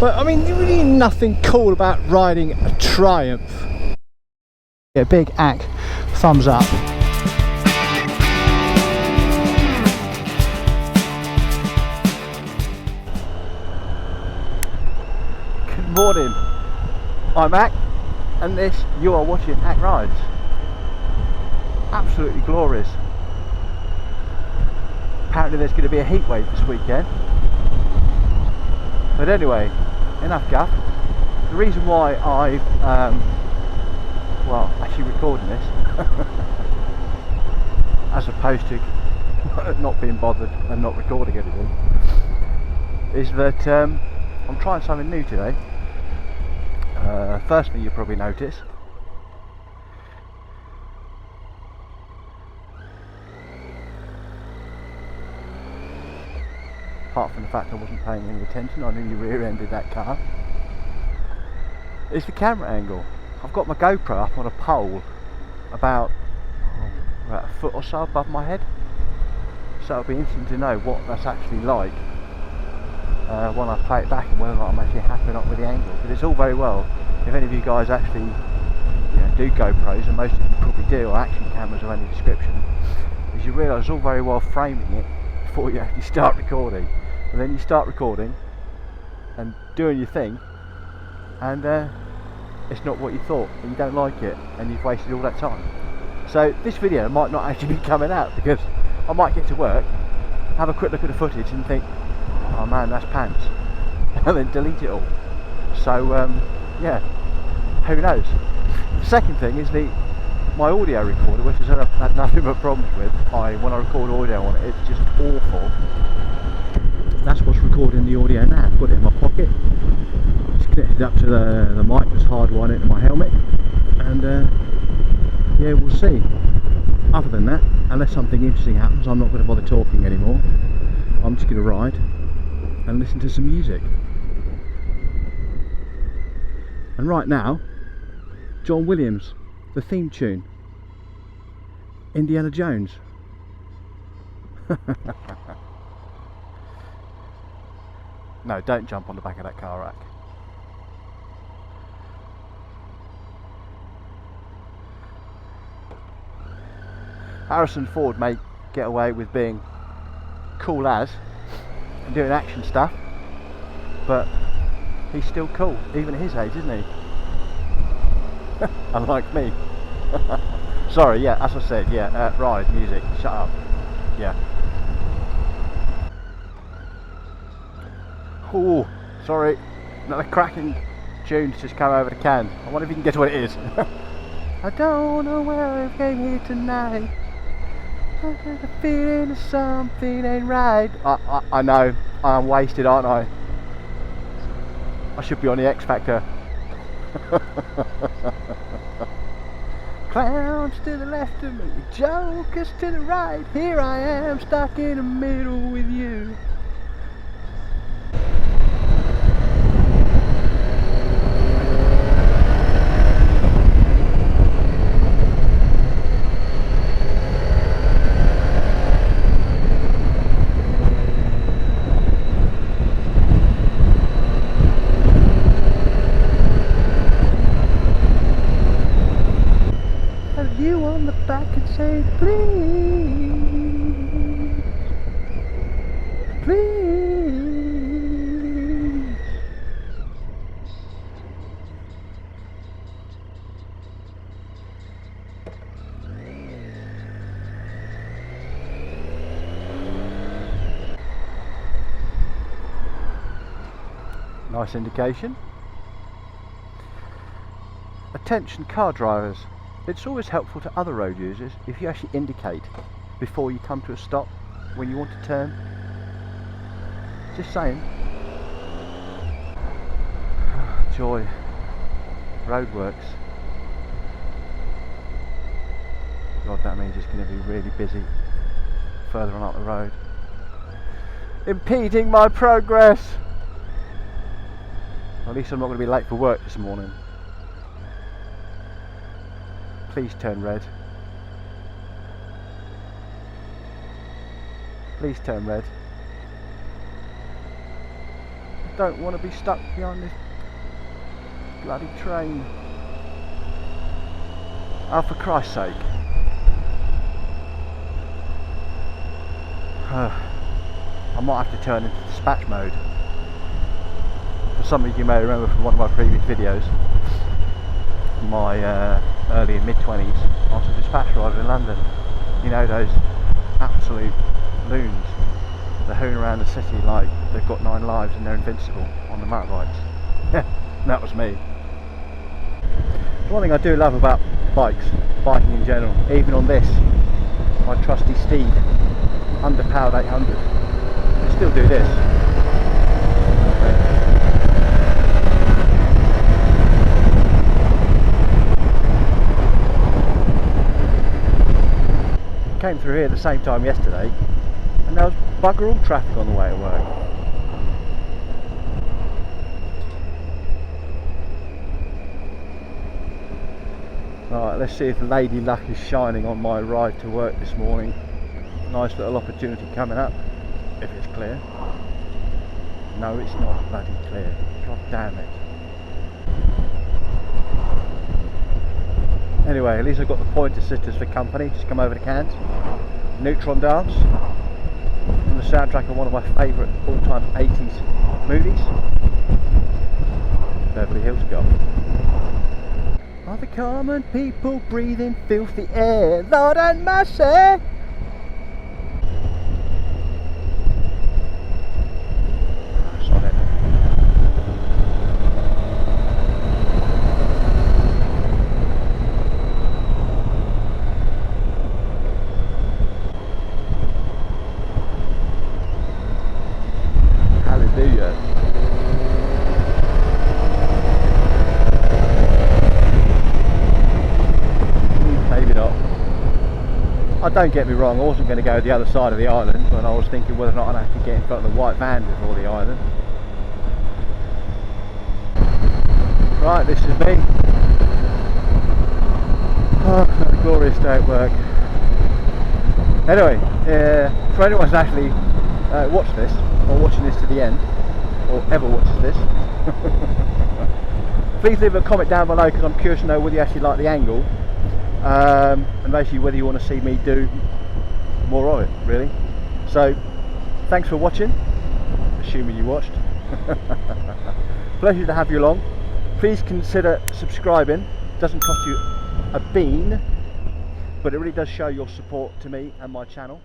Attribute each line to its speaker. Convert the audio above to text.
Speaker 1: But I mean, really nothing cool about riding a Triumph. Yeah, big ack, thumbs up. Good morning, I'm Ack, and you are watching Ack Rides. Absolutely glorious. Apparently there's going to be a heat wave this weekend. But anyway, enough guff. The reason why I've actually recording this as opposed to not being bothered and not recording anything is that I'm trying something new today. Firstly, you probably notice apart from the fact I wasn't paying any attention, I nearly rear-ended that car, is the camera angle. I've got my GoPro up on a pole about a foot or so above my head, so it'll be interesting to know what that's actually like when I play it back and whether or not I'm actually happy or not with the angle. Because it's all very well, if any of you guys actually do GoPros, and most of you probably do, or action cameras of any description, is you realise it's all very well framing it before you actually start recording. And then you start recording and doing your thing, and it's not what you thought, and you don't like it, and you've wasted all that time. So this video might not actually be coming out, because I might get to work, have a quick look at the footage and think, oh man, that's pants, and then delete it all. So yeah, who knows. The second thing is my audio recorder, which I've had nothing but problems with. When I record audio on it, it's just awful. That's what's recording the audio now. I've got it in my pocket. It's connected up to the mic that's hardwired into my helmet, and yeah, we'll see. Other than that, unless something interesting happens, I'm not going to bother talking anymore. I'm just going to ride and listen to some music. And right now, John Williams, the theme tune, Indiana Jones. No, don't jump on the back of that car rack. Harrison Ford may get away with being cool as and doing action stuff, but he's still cool, even at his age, isn't he? Unlike me. Sorry, yeah, as I said, yeah, ride, music, shut up, yeah. Oh, sorry, another cracking tune's just come over the can. I wonder if you can guess what it is. I don't know where I came here tonight. I got a feeling that something ain't right. I know, I'm wasted, aren't I? I should be on the X Factor. Clowns to the left of me, jokers to the right. Here I am, stuck in the middle with you. You on the back and say please, please. Nice indication. Attention car drivers. It's always helpful to other road users if you actually indicate before you come to a stop when you want to turn. Just saying. Joy. Roadworks. God, that means it's going to be really busy further on up the road. Impeding my progress! At least I'm not going to be late for work this morning. Please turn red. Please turn red. don't want to be stuck behind this bloody train. Oh, for Christ's sake. I might have to turn into dispatch mode. For some of you may remember from one of my previous videos, my early and mid-20s, I was a dispatch driver in London. You know, those absolute loons that hoon around the city like they've got 9 lives and they're invincible on the motorbikes. That was me. One thing I do love about bikes, biking in general, even on this, my trusty steed, underpowered 800, I still do this. Came through here at the same time yesterday, and there was bugger all traffic on the way to work. Right, let's see if Lady Luck is shining on my ride to work this morning. Nice little opportunity coming up, if it's clear. No, it's not bloody clear. God damn it. Anyway, at least I've got the Pointer Sisters for company. Just come over to Cairns. Neutron Dance, from the soundtrack of one of my favourite all-time 80s movies, Beverly Hills Cop. Are the common people breathing filthy air? Lord have mercy! Don't get me wrong, I wasn't going to go the other side of the island, but I was thinking whether or not I'd have to get in front of the white van before the island. Right, this is me. Oh, what a glorious day at work. Anyway, for anyone who's actually watched this, or watching this to the end, or ever watches this, please leave a comment down below, because I'm curious to know whether you actually like the angle. And basically whether you want to see me do more of it, really. So thanks for watching, assuming you watched. Pleasure to have you along. Please consider subscribing. It doesn't cost you a bean, but it really does show your support to me and my channel.